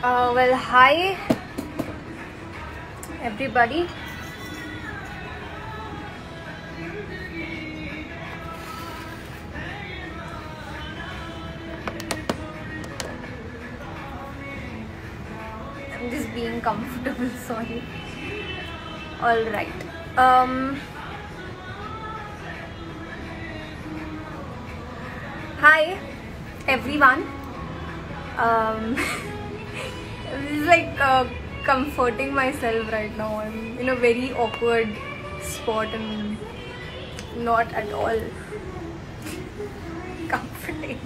Well, hi everybody. I'm just being comfortable, sorry. All right. Hi everyone. This is like comforting myself right now. I'm in a very awkward spot and not at all comfortable.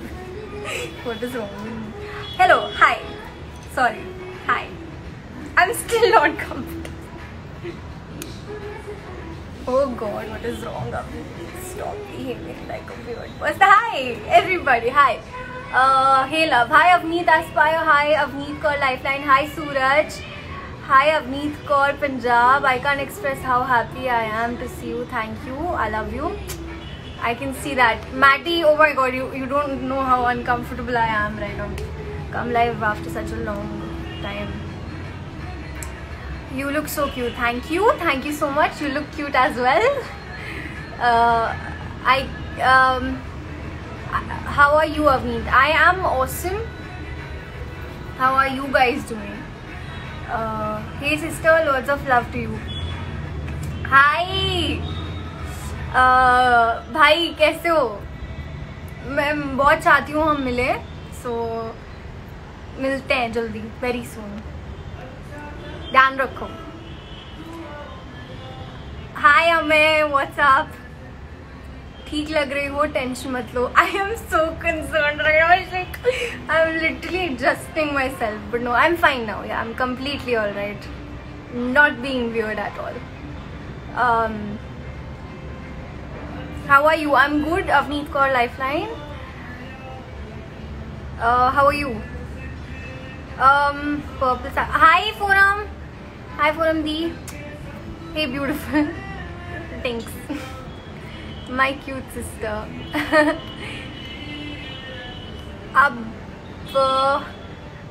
What is wrong with me? Hello, hi. Sorry, hi. I'm still not comfortable. Oh God, what is wrong? Stop behaving like a weird person. Hi, everybody. Hi. Hey love. Hi Avneet Aspire. Hi Avneet Kaur Lifeline. Hi Suraj. Hi Avneet Kaur Punjab. I can't express how happy I am to see you. Thank you. I love you. I can see that. Matty, oh my God, you don't know how uncomfortable I am right now. Come live after such a long time. You look so cute. Thank you. Thank you so much. You look cute as well. How are you, Avneet? I am awesome. How are you guys doing? Hey sister, loads of love to you. Hi. भाई कैसे हो? मैं बहुत चाहती हूँ हम मिले. So मिलते हैं जल्दी. Very soon. ध्यान रखो. Hi Ameya, what's up? ठीक लग रही हो, टेंशन मत लो. I am so concerned right now. It's like I'm literally adjusting myself, but no, I'm fine now. Yeah, I'm completely alright. Not being weird at all. How are you? I'm good. Avneet Kaur Lifeline. How are you? Purple. Hi Forum. Hi Forum D. Hey beautiful. Thanks. My cute sister.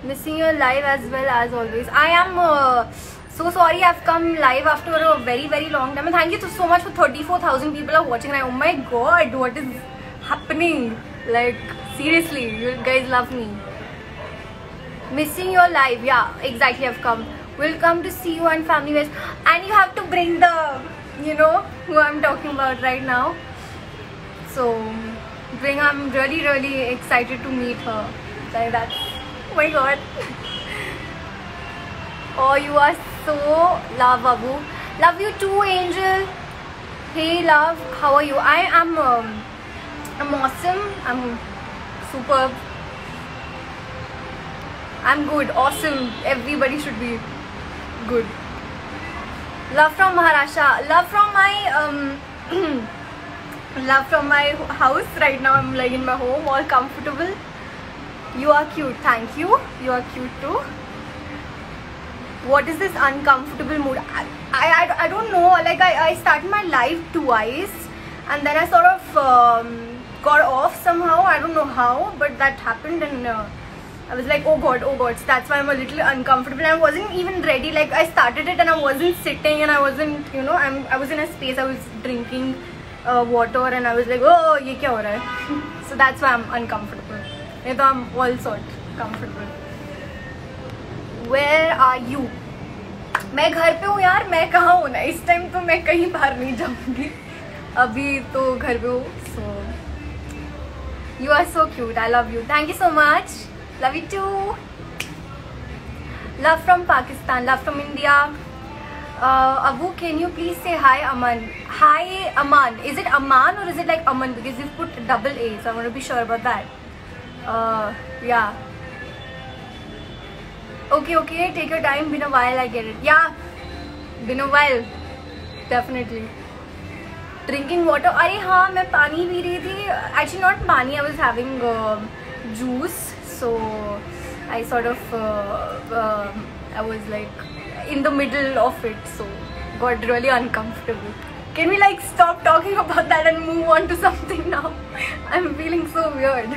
Missing your live as well as always. I am so sorry I've come live after a very long time. And thank you so much for 34,000 people are watching right. Oh my God, what is happening? Like seriously, you guys love me. Missing your live. Yeah, exactly. I've come. We'll come to see you on Family West. And you have to bring the, you know, who I'm talking about right now. So, I'm really excited to meet her. Like that. Oh my God. Oh, you are so love, Abu. Love you too, Angel. Hey, love. How are you? I'm awesome. I'm superb. I'm good. Awesome. Everybody should be good. Love from Maharashtra. Love from my love from my house. Right now I'm like in my home, all comfortable. You are cute. Thank you. You are cute too. What is this uncomfortable mood? I don't know. Like I started my live twice and then I sort of got off somehow. I don't know how, but that happened and I was like, oh God, so that's why I'm a little uncomfortable. I wasn't even ready. Like I started it and I wasn't sitting and I wasn't, you know, I was in a space. I was drinking water and I was like, oh, ye kya ho raha hai? So that's why I'm uncomfortable. So I'm all sort comfortable. Where are you? मैं घर पे हूँ यार. मैं कहाँ हूँ ना इस टाइम तो मैं कहीं बाहर नहीं जाऊँगी. अभी तो घर पे हूँ. So you are so cute. I love you. Thank you so much. Love you too. Love from Pakistan. Love from India. Abu, can you please say hi, Aman? Hi, Aman. Is it Aman or is it like Aman? Because you've put double A, so I want to be sure about that. Yeah. Okay. Take your time. Been a while. I get it. Yeah. Been a while. Definitely. Drinking water. अरे हाँ मैं पानी P रही थी. Actually not पानी. I was having juice. So I sort of I was like in the middle of it, so got really uncomfortable. Can we like stop talking about that and move on to something now? I'm feeling so weird.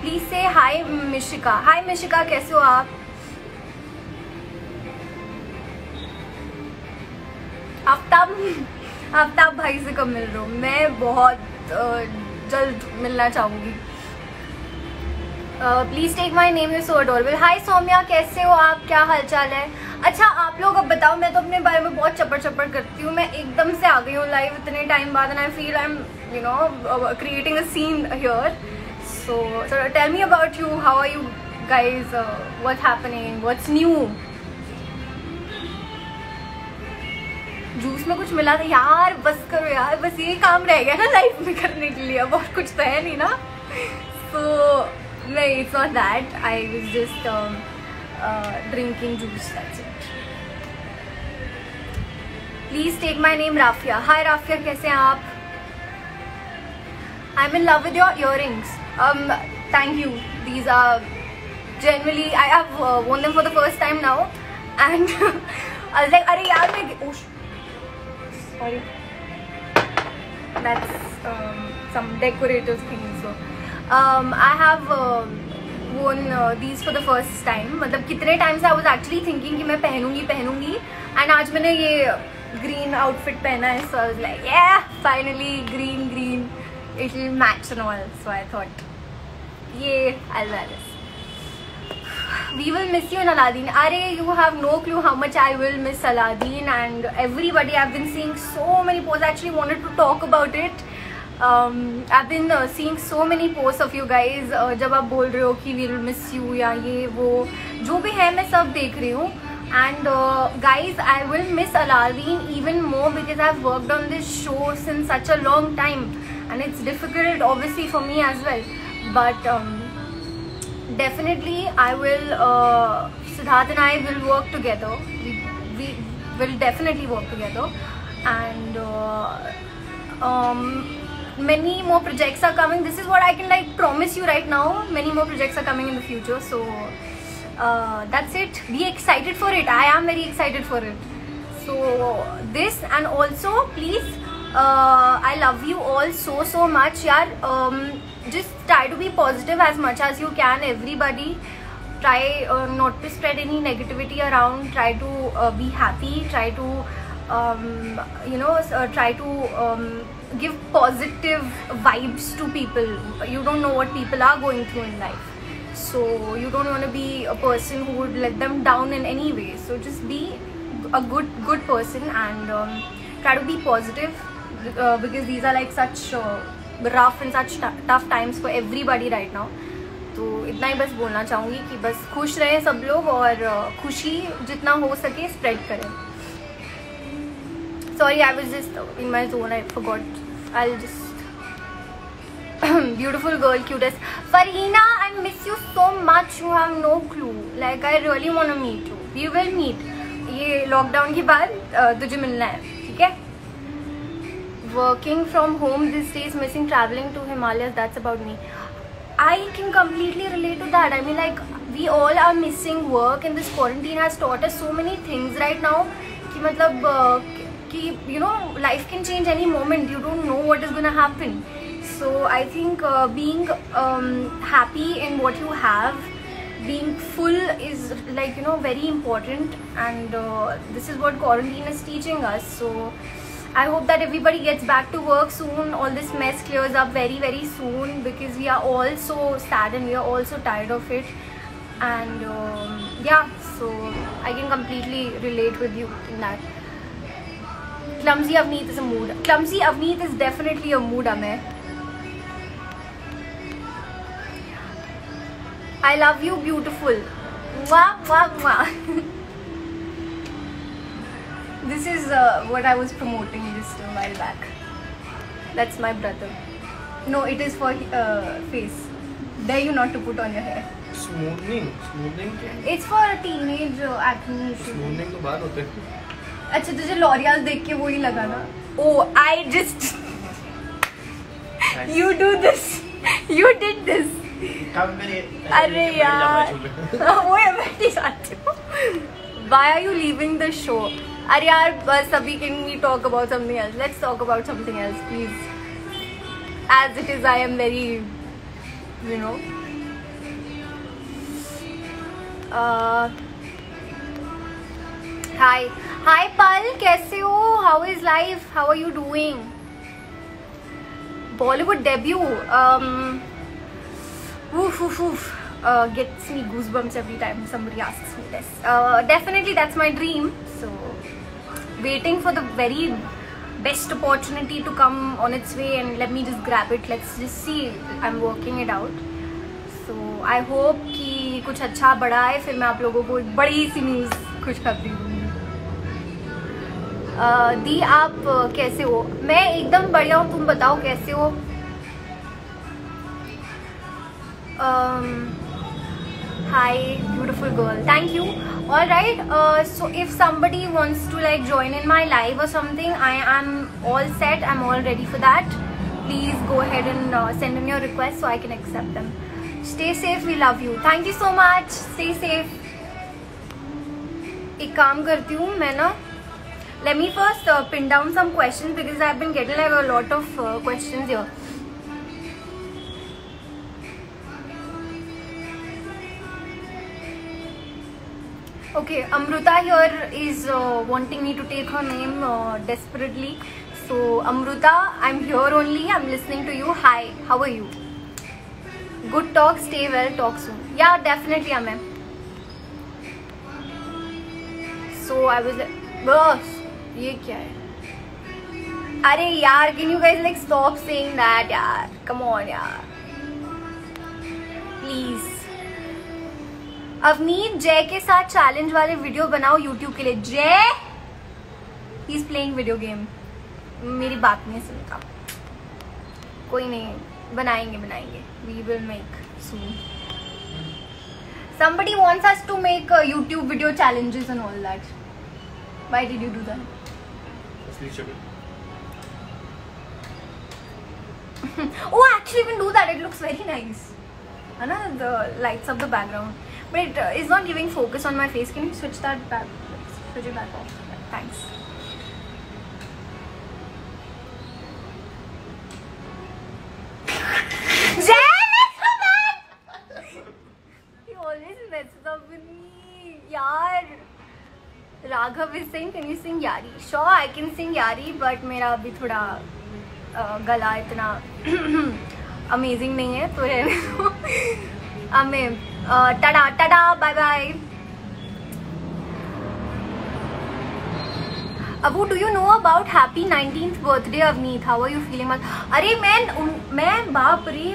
Please से हाय मिशिका. हाय मिशिका, कैसे हो आप? आफ्ताब भाई से कब मिल रहे हो? मैं बहुत जल्द मिलना चाहूंगी. Please take my name, you so adorable. Hi Saumya, कैसे हो आप? क्या हालचाल है? अच्छा आप लोग अब बताओ. मैं तो अपने बारे में बहुत चप्पड़ चप्पड़ करती हूँ. मैं एकदम से आ गई हूँ लाइव इतने टाइम बाद and I feel I am you know creating a scene here. So tell me about you. How are you guys? What's happening? What's new? Juice में कुछ मिला था यार. बस करो यार, बस ये काम रह गया ना लाइफ में करने के लिए. अब और कुछ तो है नहीं ना. सो नहीं, it's not that. I was just drinking juice. That's it. Please take my name, Rafia. Hi, Rafia. कैसे हैं आप? I'm in love with your earrings. Thank you. These are generally I have worn them for the first time now, and I was like, अरे यार मैं oh sorry. That's some decorative thing. So. I have worn these for the first time. मतलब कितने time से I was actually thinking कि मैं पहनूंगी and आज मैंने ये green outfit पहना है. So I was like, yeah, finally green. It will match and all. So I thought, yeah, I'll wear this. We will miss you in Aladdin. Arey, you have no clue how much I will miss Aladdin and everybody. I've been seeing so many posts. I actually wanted to talk about it. I've been seeing so many posts of you guys. जब आप बोल रहे हो कि we will miss you या ये वो जो भी है मैं सब देख रही हूँ. And guys, I will miss Aladdin even more because I've worked on this show since such a long time and it's difficult obviously for me as well. But definitely I will, Siddharth and I will work together. We will definitely work together and many more projects are coming. This is what I can like promise you right now. Many more projects are coming in the future. So that's it. Be excited for it. I am very excited for it. So this and also please I love you all so much yaar. Just try to be positive as much as you can. Everybody try not to spread any negativity around. Try to be happy. Try to try to give positive vibes to people. You don't know what people are going through in life, so you don't want to be a person who would let them down in any way. So just be a good person and try to be positive because these are like such rough and such tough times for everybody right now. तो इतना ही बस बोलना चाहूँगी कि बस खुश रहें सब लोग और खुशी जितना हो सके स्प्रेड करें. Sorry, I was just in my zone. I forgot. I'll just beautiful girl, cutest. Farhina, I miss you so much. You have no clue. Like I really want to meet you. We will meet. ये lockdown के बाद तुझे मिलना है, ठीक है? Working from home these days, missing traveling to Himalayas. That's about me. I can completely relate to that. I mean, like we all are missing work, and this quarantine has taught us so many things right now. कि मतलब कि you know life can change any moment. You don't know what is gonna happen. So I think being happy in what you have, being full is like very important, and this is what quarantine is teaching us. So I hope that everybody gets back to work soon. All this mess clears up very soon because we are all so sad and we are all so tired of it. And yeah, so I can completely relate with you in that. Clumsy Avneet is a mood. Clumsy Avneet is definitely a mood, Amay. I love you, beautiful. Mwah, mwah, mwah. This is what I was promoting just a while back. That's my brother. No, it is for face. Dare you not to put on your hair. Smoothing It's for a teenage acne issue. Smoothing तो बात होते हैं. अच्छा तुझे L'Oréal देख के वो नहीं लगा ना? Oh, I just you do this. You did this. अरे यार वो है बैठी जाती हूँ. Why are you leaving the show? अरे यार बस अभी can we talk about something else? Let's talk about something else, please. As it is, I am very, hi pal, कैसे हो? How is life? How are you doing? Bollywood debut gets me goosebumps every time somebody asks me this. Definitely that's my dream, so waiting for the very best opportunity to come on its way and let me just grab it. Let's just see. I'm working it out, so I hope कि कुछ अच्छा बड़ा है, फिर मैं आप लोगों को एक बड़ी सी न्यूज़ खुशखबरी दूँगी। दी, आप कैसे हो? मैं एकदम बढ़िया हूँ, तुम बताओ कैसे हो? Hi, beautiful girl. Thank you. All right. So if somebody wants to like join in my live or something, I am all set. I'm all ready for that. Please go ahead and send in your request so I can accept them. Stay safe. We love you. Thank you so much. Stay safe. एक काम करती हूँ मैं ना. Let me first pin down some questions because I've been getting like a lot of questions here. Okay, Amruta here is wanting me to take her name desperately. So Amruta, I'm here only. I'm listening to you. Hi, how are you? Good talk. Stay well. Talk soon. Yeah, definitely, Amen. So I was like, boss, ये क्या है? अरे यार, can you guys like stop saying that यार? Come on यार. Please. Avneet, जय के साथ चैलेंज वाले वीडियो बनाओ यूट्यूब के लिए. Jai, he is playing video game. मेरी बात नहीं सुनता. कोई नहीं, बनाएंगे. We will make soon. Somebody wants us to make YouTube video challenges and all that. Why did you do that? Oh, actually, you can do that. It looks very nice. The lights of the background. But it is not giving focus on my face. Can you switch that back? Switch it back off. Thanks. He always messes up with me. Yaar. Raghav is saying, can you sing Yari? Sure, I can sing Yari, but मेरा अभी थोड़ा गला इतना amazing नहीं है, तो रहने दो. हमें tata bye bye. Abu, do you know about happy 19th birthday Avneet? How are you feeling? अरे मैं बाप रे,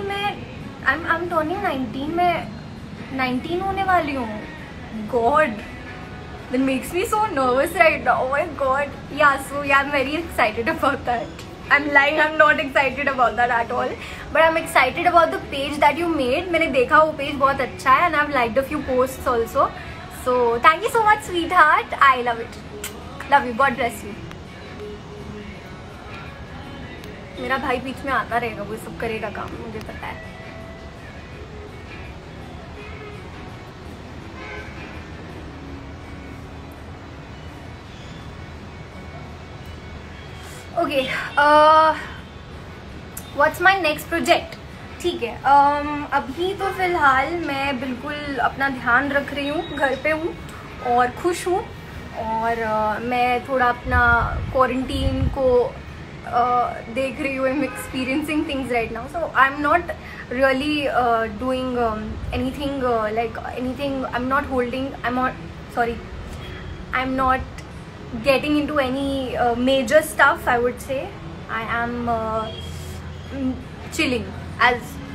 आई एम टर्निंग 19. मैं 19 होने वाली हूँ. God, that makes me so nervous right now. Oh my god. Yeah, so yeah, I'm very excited about that. I'm lying, I'm not excited about that at all. But I'm excited about the page that you made. मैंने देखा वो page बहुत अच्छा है and I've liked a few posts also. So thank you so much, sweetheart. I love it. Love you. God bless you. मेरा भाई बीच में आता रहेगा, वो सब करेगा काम, मुझे पता है. Okay, what's my next project? ठीक है, अभी तो फ़िलहाल मैं बिल्कुल अपना ध्यान रख रही हूँ, घर पे हूँ और खुश हूँ. और मैं थोड़ा अपना क्वारंटीन को देख रही हूँ. I am experiencing things right now, so I am not really doing anything like anything. I am not holding, I am not getting into any major stuff. I would say I am chilling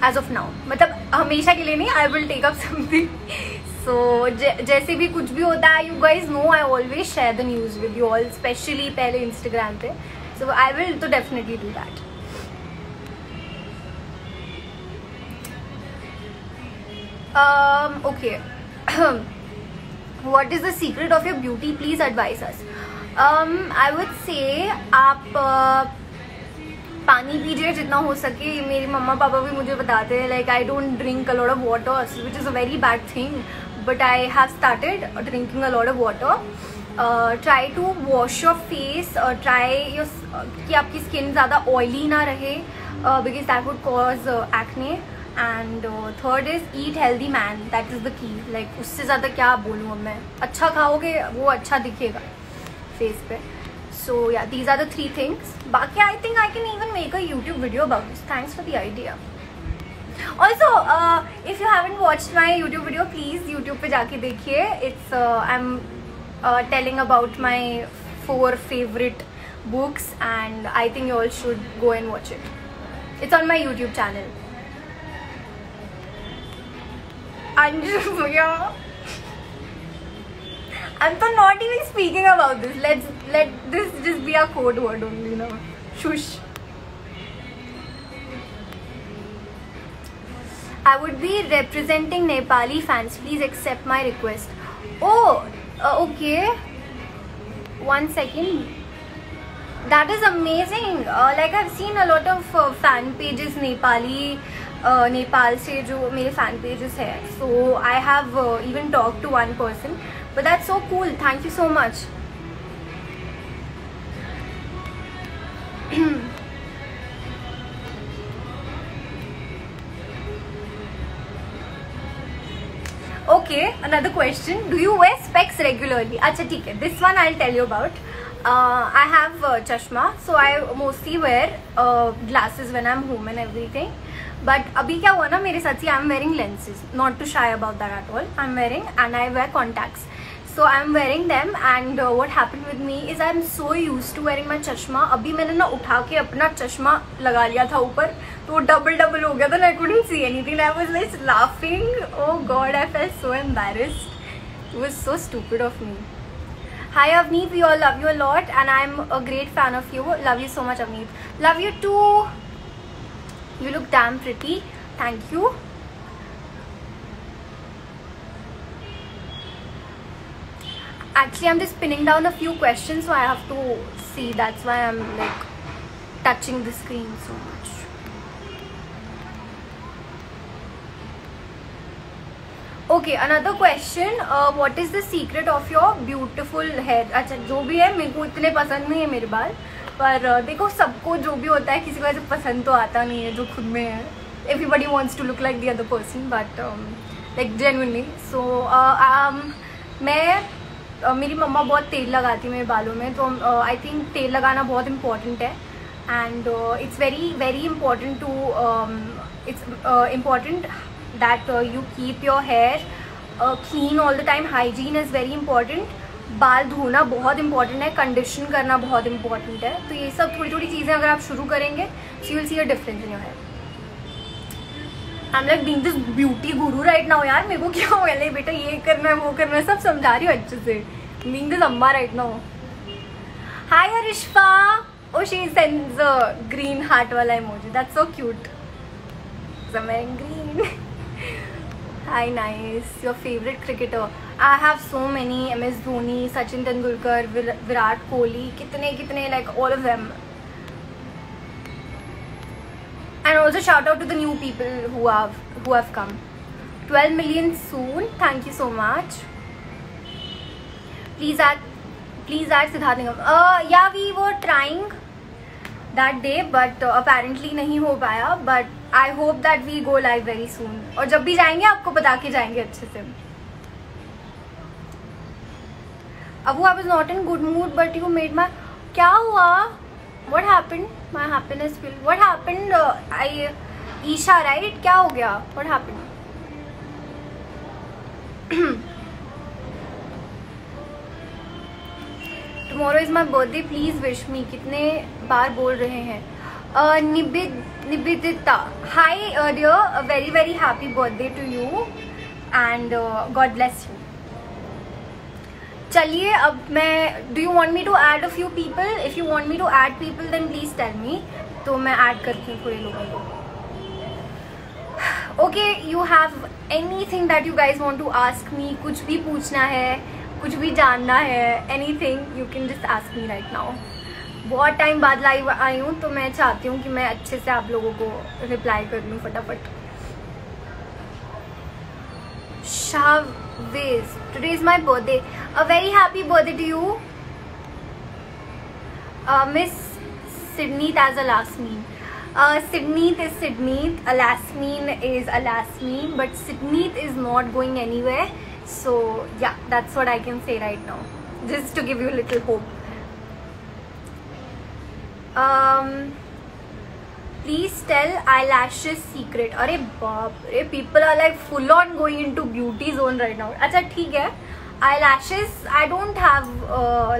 as of now. मतलब हमेशा के लिए नहीं. I will take up something. So जैसे भी कुछ भी होता है, you guys know I always share the news with you all, especially पहले Instagram पे. So I will to definitely do that. Okay. What is the secret of your beauty? Please advise us. I would say आप पानी पीजिए जितना हो सके. मेरी मम्मा पापा भी मुझे बताते हैं like I don't drink a lot of water, which is a very bad thing, but I have started drinking a lot of water. Try to wash your face. Try कि आपकी skin ज़्यादा oily ना रहे, because that would cause acne. And third is eat healthy man, that is the key. Like उससे ज़्यादा क्या बोलूँ अब मैं. अच्छा खाओगे वो अच्छा दिखेगा फेस पे. सो या दीज आर द 3 थिंग्स. बाकी I think I can even make a YouTube video about this. Thanks for the idea. Also, if you haven't watched my YouTube video, please YouTube पे जाके देखिए. It's I'm telling about my 4 favorite books, and I think you all should go and watch it. It's on my YouTube channel. Anju, yeah. I'm not even speaking about this. Let this just be a code word only now. Shush. I would be representing Nepali fans. Please accept my request. Oh, okay. 1 second. That is amazing. Like I've seen a lot of fan pages Nepal से जो मेरे fan pages है. So I have even talked to one person. But that's so cool. Thank you so much. Okay, another question. Do you wear specs regularly? अच्छा ठीक है. This one I'll tell you about. I have chashma, so I mostly wear glasses when I'm home and everything. But अभी क्या हुआ ना मेरे साथ ही, I'm wearing lenses. Not to shy about that at all. I'm wearing and I wear contacts. So I'm wearing them, and what happened with me is I'm so used to wearing my चश्मा. अभी मैंने ना उठा के अपना चश्मा लगा लिया था ऊपर, तो डबल हो गया था. I couldn't see anything. I was like laughing. Oh God, I felt so embarrassed. It was so stupid of me. Hi Avneet, we all love you a lot, and I'm a great fan of you. Love you so much, Avneet. Love you too. You look damn pretty. Thank you. Actually, I'm just pinning down a few questions, so I have to see. That's why I'm like touching the screen so much. Okay, another question. What is the secret of your beautiful hair? अच्छा जो भी है, मेरे को इतने पसंद नहीं है मेरे बाल, पर देखो सबको जो भी होता है किसी को ऐसे पसंद तो आता नहीं है जो खुद में है. Everybody wants to look like the other person, but like genuinely. So मैं मेरी मम्मा बहुत तेल लगाती है मेरे बालों में, तो आई थिंक तेल लगाना बहुत इम्पॉर्टेंट है. And it's very important to important that you keep your hair clean all the time. Hygiene is very important. बाल धोना बहुत इम्पॉर्टेंट है. कंडीशन करना बहुत इम्पॉर्टेंट है. तो ये सब थोड़ी थोड़ी चीज़ें अगर आप शुरू करेंगे, so you will see a difference in your hair. I am like being this beauty guru right now. यार मेरे को क्या हो गया, बेटा ये करना है वो करना है, सब समझा रही हूँ अच्छे से. Being this amma right now. Hi Harishwa. Oh she sends a green heart वाला emoji. That's so cute. So I am green. Hi nice. Your favourite cricketer? I have so many. MS Dhoni, Sachin Tendulkar, Virat Kohli, कितने like all of them. And also shout out to the new people who have come. 12 million soon. Thank you so much. Please add Siddharth Nigam. Yeah, we were trying that day, but apparently नहीं हो पाया. But I hope that we go live very soon. और जब भी जाएंगे आपको बता के जाएंगे अच्छे से. Abu, I was not in good mood, but you made my. क्या हुआ? What happened? My happiness will. What happened? Isha, right? क्या हो गया? What happened? Tomorrow is my birthday. Please wish me. कितने बार बोल रहे हैं? Nibidita. Hi, dear. A very very happy birthday to you, and God bless you. चलिए अब मैं. Do you want me to add a few people? If you want me to add people then please tell me, तो मैं add करती हूँ थोड़े लोगों को. Okay, you have anything that you guys want to ask me? कुछ भी पूछना है, कुछ भी जानना है, anything you can just ask me right now. बहुत टाइम बाद लाइव आई हूँ, तो मैं चाहती हूँ कि मैं अच्छे से आप लोगों को रिप्लाई कर दूँ फटाफट. Shaviz, today is my birthday. A very happy birthday to you. Miss Sydney as a last name. Sidneeth is Sidneeth, Alasmeen is Alasmeen, but Sidneeth is not going anywhere. So yeah, that's what I can say right now, just to give you a little hope. Please tell eyelashes secret. अरे बाप रे, people are like full on going into beauty zone right now. अच्छा ठीक है, eyelashes, I don't have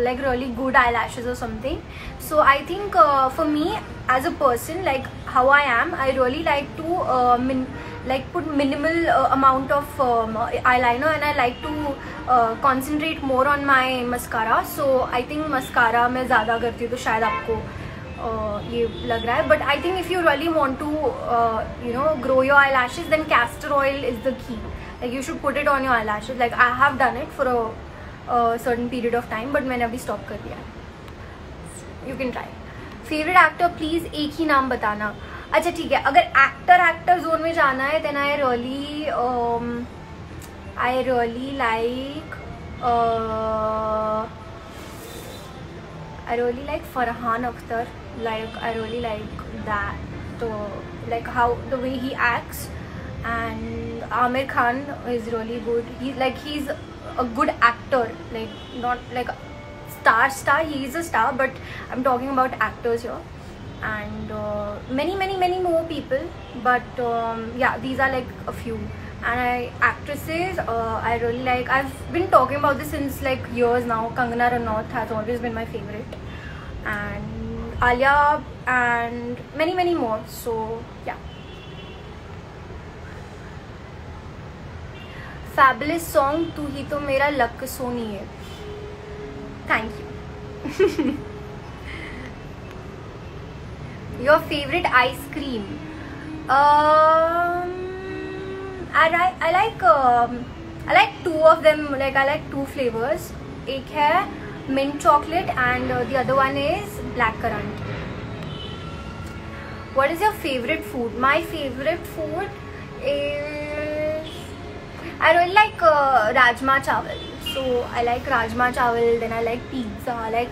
like really good eyelashes or something. So I think for me as a person, like how I am, I really like to like put minimal amount of eyeliner, and I like to concentrate more on my mascara. So I think mascara मैं ज़्यादा करती हूँ, तो शायद आपको ये लग रहा है. But I think if you really want to grow your eyelashes, then castor oil is the key. Like you should put it on your eyelashes. Like I have done it for a certain period of time, but मैंने अभी stop कर दिया. You can try. Favorite actor, please एक ही नाम बताना. अच्छा ठीक है, अगर एक्टर जोन में जाना है, then I really like Farhan Akhtar. Like I really like that, like how the way he acts. And Aamir Khan is really good. He's a good actor, like not like star. He is a star, but I'm talking about actors here. And many more people, but yeah, these are like a few. And actresses, I really like, I've been talking about this since like years now. Kangana Ranaut has always been my favorite, and Alia, and many more. So yeah. Fabulous song, तू ही तो मेरा luck Soni है. Thank you. Your favorite ice cream? I like two of them. Like I like two flavors. एक है mint chocolate and the other one is blackcurrant. What is your favorite food? My favorite food is, I really like rajma chawal. So I like rajma chawal. Then I like pizza. I like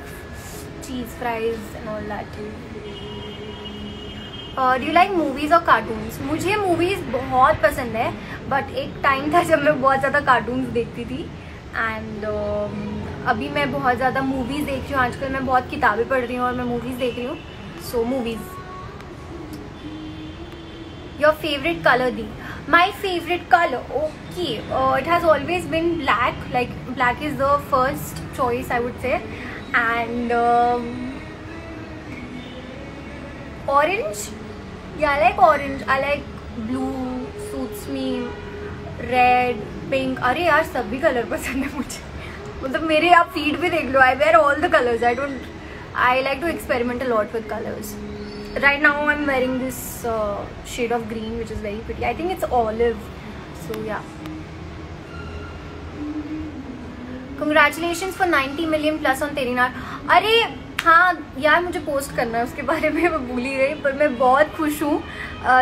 cheese fries and all that. Do you like movies or cartoons? मुझे movies बहुत पसंद है, but एक time था जब मैं बहुत ज़्यादा cartoons देखती थी. And अभी मैं बहुत ज़्यादा movies देख रही हूँ. आजकल मैं बहुत किताबें पढ़ रही हूँ और मैं movies देख रही हूँ. So movies. Your favorite color, Di? My favorite color, okay. It has always been black. Like black is the first choice, I would say. And orange. Yeah, I like orange. I like blue, suits me. Red, pink. अरे यार सभी colour पसंद है मुझे. मतलब मेरे आप feed भी देख लो. I wear all the colors. I like to experiment a lot with colors. Right now I'm wearing this shade of green, which is very pretty. I think it's olive. So yeah. Congratulations for 90 million plus on तेरी नार. अरे हाँ यार, मुझे post करना है उसके बारे में, मैं भूल ही गई. पर मैं बहुत खुश हूँ.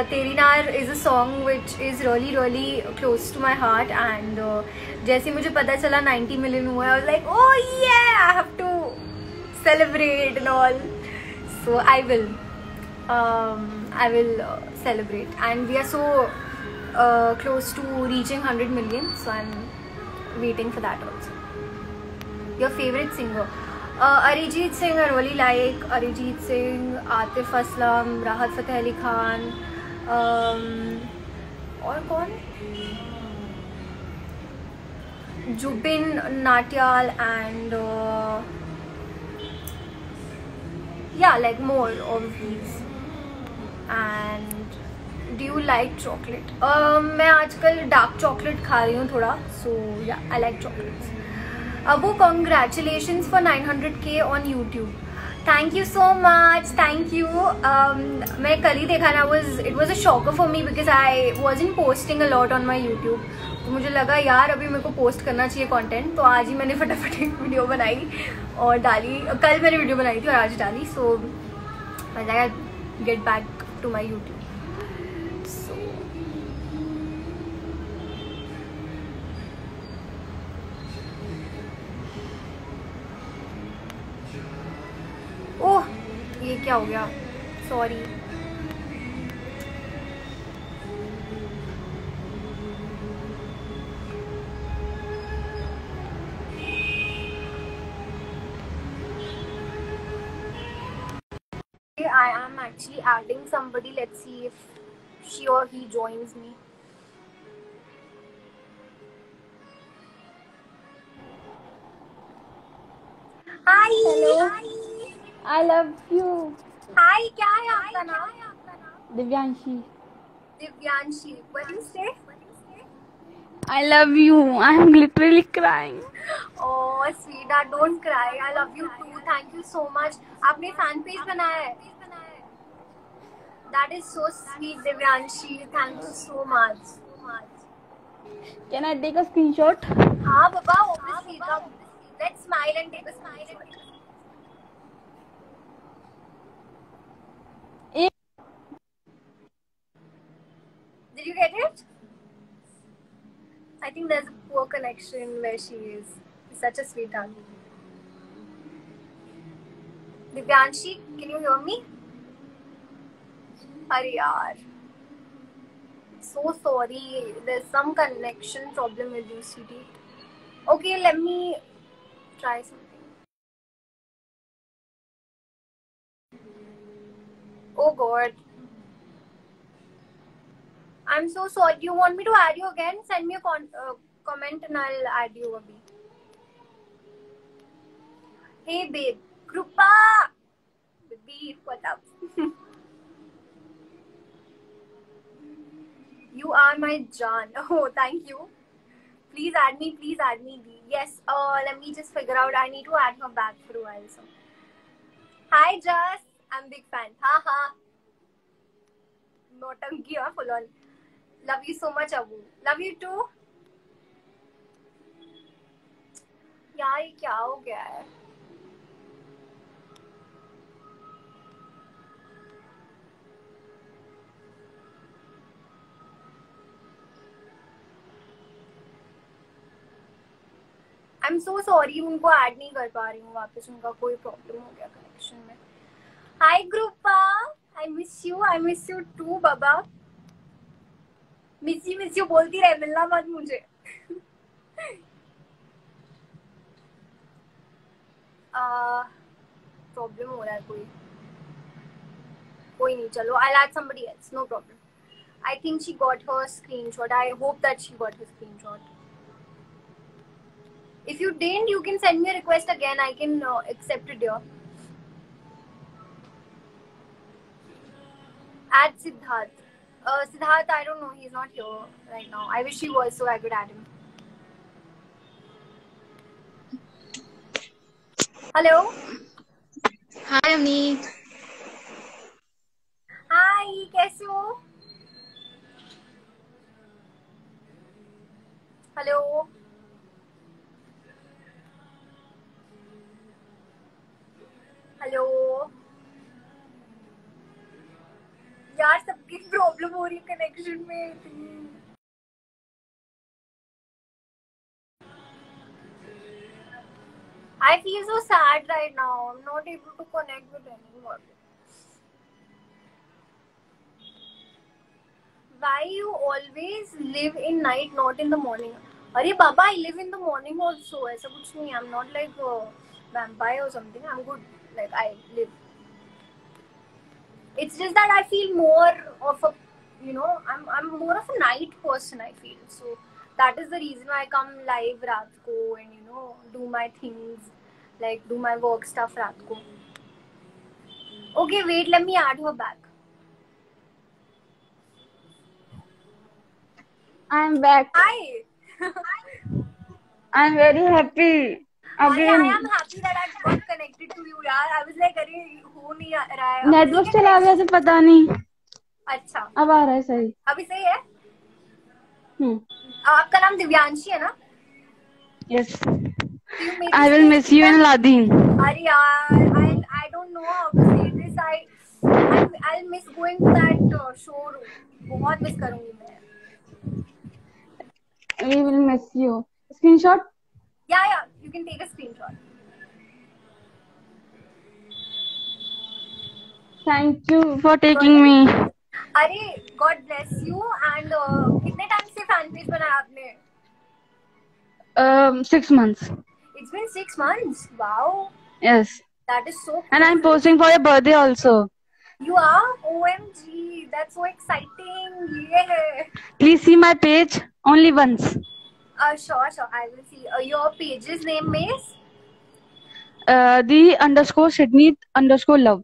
तेरी नार is a song which is really close to my heart. And जैसे मुझे पता चला 90 मिलियन हुआ है, I was like oh yeah I have to celebrate and all. So I will celebrate. And we are so close to reaching 100 million. So I'm waiting for that also. Your favorite singer? Arijit Singh. I really like Arijit Singh, Atif Aslam, Rahat Fateh Ali Khan. और कौन? Jubin Natyal and yeah, like more of these. And do you like chocolate? मैं आजकल dark chocolate खा रही हूँ थोड़ा. So yeah, I like chocolates. Abu, congratulations for 900k on YouTube. Thank you so much. Thank you. मैं कल ही देखा ना, it was a shocker for me because I wasn't posting a lot on my YouTube. तो मुझे लगा यार अभी मेरे को पोस्ट करना चाहिए कंटेंट. तो आज ही मैंने फटाफट एक वीडियो बनाई और डाली. कल मैंने वीडियो बनाई थी और आज डाली. सो I get back to my YouTube. So ओह ये क्या हो गया, sorry. I am actually adding somebody. Let's see if she or he joins me. Hi. Hello. Hi. I love you. Hi. क्या है आपका नाम? Divyanshi. Divyanshi. What do you say? I love you. I am literally crying. Oh, sweetheart, don't cry. I love you too. Thank you so much. आपने fan page बनाया है? That is so sweet, Divyanshi. Thank you so much. Can I take a screenshot? हाँ बाबा, obviously. Come, let's smile and take a screenshot. Did you get it? I think there's a poor connection where she is. She's such a sweetheart. Divyanshi, can you hear me? Arey yaar. So sorry. There's some connection problem with you, sweetie. Okay, let me try something. Oh God. I'm so sorry. Do you want me to add you again? Send me a comment and I'll add you, Abhi. Hey babe. Krupa! Babe, what up? You are my John. Oh, thank you. Please add me, Dee. Yes, let me just figure out. I need to add her back for a while. So. Hi, Jess. I'm big fan. Haha. Notanki, full on. Love you so much, Abu. Love you too. यार ये क्या हो गया है? I'm so sorry, उनको add नहीं कर पा रही हूँ वापस. उनका कोई प्रॉब्लम हो गया कनेक्शन में. Hi Grupa, I miss you too, Baba. Miss you बोलती रहे, मिलना मत मुझे. प्रॉब्लम हो रहा है कोई नहीं. चलो, I'll add somebody else. No problem. I think she got her screenshot. I hope that she got her screenshot. If you didn't, you can send me a request again. I can accept it here. Add Siddharth. Siddharth, I don't know. He's not here right now. I wish he was so I could add him. Hello. Hi, Amni. Hi, कैसे हो? Hello. Hello. यार सबकी problem हो रही है connection में. I feel so sad right now. I'm not able to connect with anyone. Why you always live in night, not in the morning? अरे बाबा, I live in the morning also. ऐसा कुछ नहीं. I'm not like a vampire or something. I'm good. Like I live. It's just that I feel more of a, I'm more of a night person. I feel so. That is the reason why I come live रात को and do my things, like do my work stuff रात को. Okay, wait. Let me add her back. I am back. Hi. I am very happy. Again. I am happy that I got connected to you, यार. I was like, अरे हो नहीं रहा है. Network चला गया से पता नहीं. अच्छा. अब आ रहा है सही. अभी सही है. आपका नाम दिव्यांशी है ना? Yes. I will miss you in Ladin. अरे यार, I don't know how to say this. I'll miss going to that showroom. बहुत miss करूँगी मैं. We will miss you. Screenshot? Yeah. You can take a screenshot. Thank you for taking me. अरे God bless you. And कितने time से fan page बनाया आपने? 6 months. It's been 6 months. Wow. Yes. That is so cool. And I'm posting for your birthday also. You are? OMG, that's so exciting. Yeah. Please see my page only once. Sure, I will see. Your page's name is? The underscore Sydney underscore love.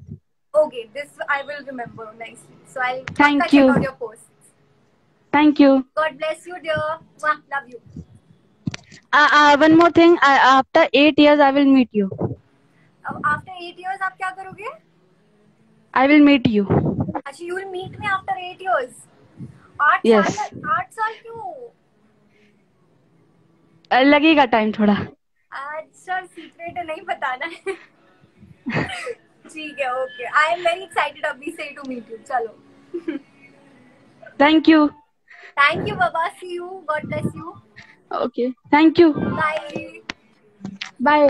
Okay, this I will remember nicely. So I'll Thank check out you. your posts. Thank you. God bless you, dear. Mwah, love you. One more thing. After 8 years, I will meet you. After 8 years, आप क्या करोगे? I will meet you. अच्छा, you will meet me after 8 years. 8 Yes. साल क्यों? लगेगा time थोड़ा. अच्छा, secret नहीं बताना है. ठीक है, okay. I am very excited अभी से to meet you. चलो. Thank you. Thank you, Baba. See you. God bless you. Okay. Thank you. Bye. Bye.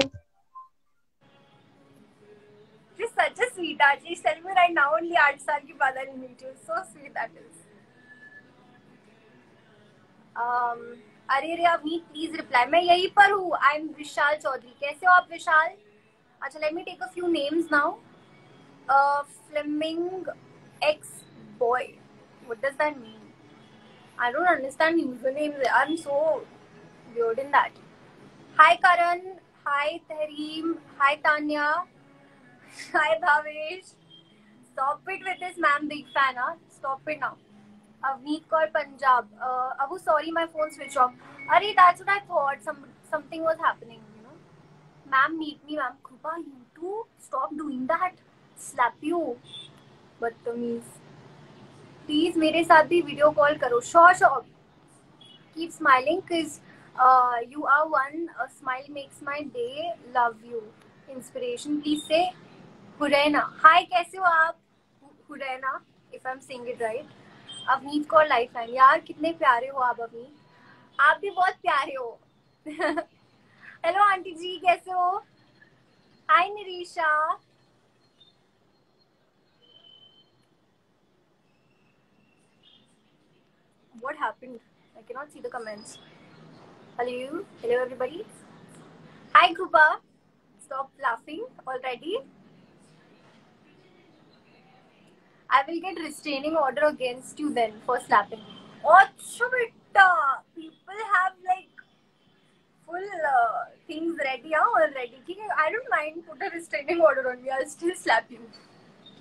She's such a sweetheart. She's telling me right now only 8 साल के बाद I'll meet you. So sweet that is. अरे Avneet please reply. मैं यहीं पर हूँ. I am Vishal Chaudhary. कैसे हो आप विशाल? अच्छा, let me take a few names now. Flaming x boy. What does that mean? I don't understand usernames. I'm so weird in that. Hi Karan. Hi Tahreem. Hi Tanya. Hi Bhavesh. Stop it with this, ma'am. Big fan, huh? Stop it now. Avneet Kaur Punjab. Abu, sorry, my phone switched off. Arey, that's what I thought. Something was happening, you know. Ma'am, meet me, ma'am. Krupa, you too. Stop doing that. Slap you. बदतमीज. Please मेरे साथ भी video call करो. Sure. Keep smiling cause you are one. A smile makes my day. Love you. Inspiration. Please say Hureina. Hi, कैसे हो आप? Hureina, if I'm saying it right. Avneet Kaur lifeline. यार कितने प्यारे हो आप अवनीत. आप भी बहुत प्यारे हो. हेलो आंटी जी, कैसे हो? हाय निरीशा. What happened? I cannot see the comments. Hello everybody. Hi Krupa. Stop laughing already. I will get restraining order against you then for slapping. Achha beta. People have like full things ready already. I don't mind put a restraining order on me. I'll still slap you.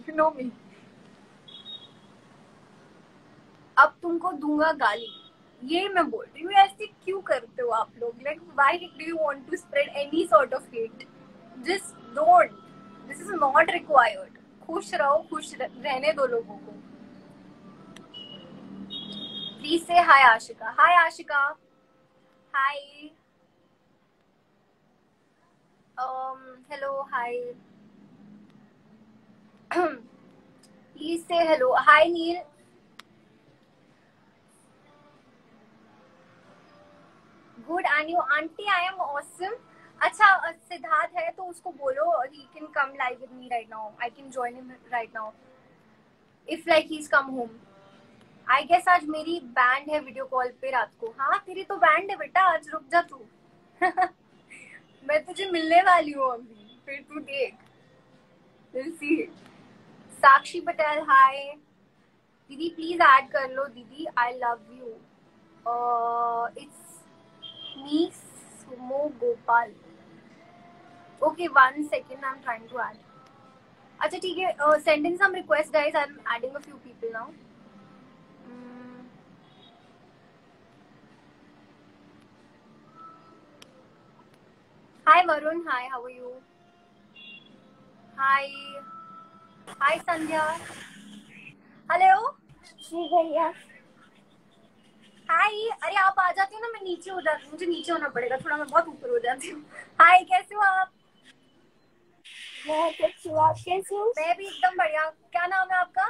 You know me. अब तुमको दूंगा गाली. ये मैं बोल रही हूँ. ऐसे क्यों करते हो आप लोग? Like why do you want to spread any sort of hate? Just don't. This is not required. खुश रहो, खुश रहने दो लोगों को. Please say hi Ashika. Hi Ashika. Hi. Hello, hi. Please say hello. Hi Neil. Good, and you auntie, I am awesome. अच्छा, सिद्धार्थ है तो उसको बोलो he can come live with me right now. I can join him right now. If like he's come home. I guess आज मेरी band है video call पे रात को. हाँ, तेरी तो बैंड है बेटा. आज रुक जा तू. मैं तुझे मिलने वाली हूँ अभी. फिर तू देख. We'll see. साक्षी पटेल, हाय. दीदी प्लीज ऐड कर लो दीदी. I love you. It's me, Sumo Gopal. Okay, 1 second. I'm trying to add. अच्छा ठीक है. Send in some requests, guys. I'm adding a few people now. Hi Varun. Hi, how are you? Hi. Hi Sandhya. Hello. जी भैया. हाय. अरे आप आ जाती हो ना, मैं नीचे हो जाती हूँ. मुझे नीचे होना पड़ेगा थोड़ा. मैं बहुत ऊपर हो जाती हूँ. हाय, कैसे हो आप? मैं अच्छी हूँ. आप कैसे हो? मैं भी एकदम बढ़िया. क्या नाम है आपका?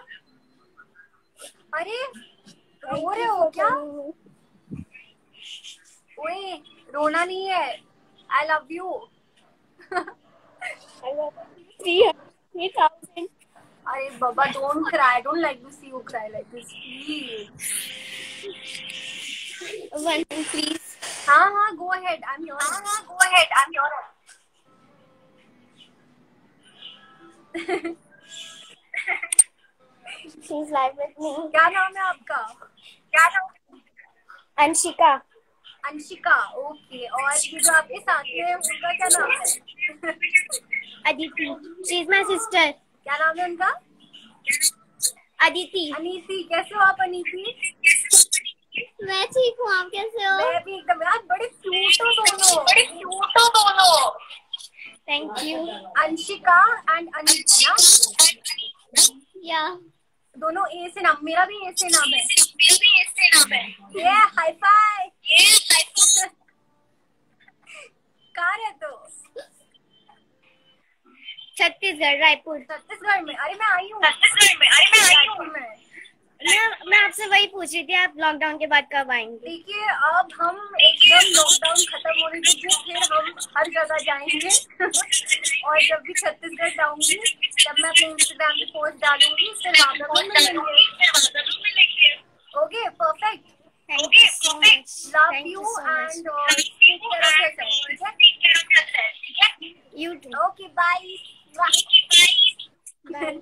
अरे रो रहे हो क्या? ओए, रोना नहीं है. I love you. I love you. 3,000. अरे बाबा, don't cry. I don't like to see you cry like this. Please. One, please. हाँ, go ahead. I'm your. Go ahead. I'm your. She's live with me. क्या नाम है आपका? Anshika. Anshika. Okay. और ये जो आपके साथ में है उनका क्या नाम है? Aditi. She's my sister. क्या नाम है उनका? Aditi. अनीति. कैसे हो आप अनीति? मैं ठीक हूँ, आप कैसे हो? मैं भी एकदम. यार बड़े क्यूट हो दोनों. Thank you. Anshika and Anita. Yeah. दोनों ए से नाम. मेरा भी ए से नाम है. ये हाई फाई. कहाँ रहते हो? छत्तीसगढ़, रायपुर। छत्तीसगढ़ में. अरे मैं आई हूँ रायपुर में. मैं आपसे वही पूछ रही थी, आप लॉकडाउन के बाद कब आएंगे? देखिए अब हम एकदम लॉकडाउन खत्म होने दीजिए, फिर हम हर जगह जाएंगे. और जब भी छत्तीसगढ़ जाऊंगी तब मैं अपने इंस्टाग्राम पे पोस्ट डालूंगी, फिर वहाँ पर मिलेंगे. Okay perfect. Thank you so much. Love Thank you you so much. And take care of yourself. ठीक है. You too. Okay bye. Bye.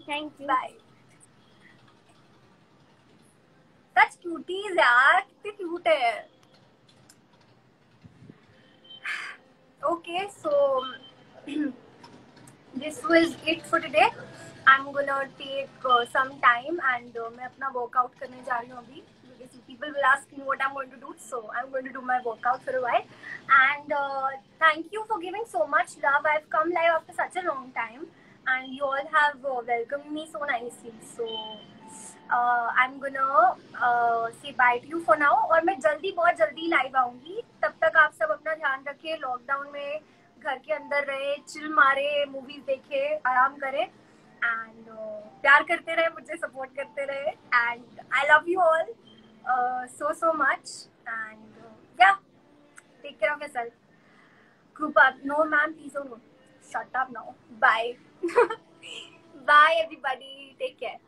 Thank you. Bye. Such cuties यार, कितने क्यूट है. Okay, so this was it for today. I'm gonna take some time and मैं अपना workout करने जा रही हूँ अभी. Because people will ask me what I'm going to do, so I'm going to do my workout for a while. And thank you for giving so much love. I've come live after such a long time, and you all have welcomed me so nicely. So I'm gonna say bye to you for now. और मैं बहुत जल्दी live आऊंगी. तब तक आप सब अपना ध्यान रखें. लॉकडाउन में घर के अंदर रहे, चिल मारे, मूवीज देखे, आराम करें एंड प्यार करते रहे, मुझे सपोर्ट करते रहे. And I love you all so much. And yeah, take care of yourself. Group up. No ma'am, please don't. Shut up now. Bye. Bye everybody. Take care.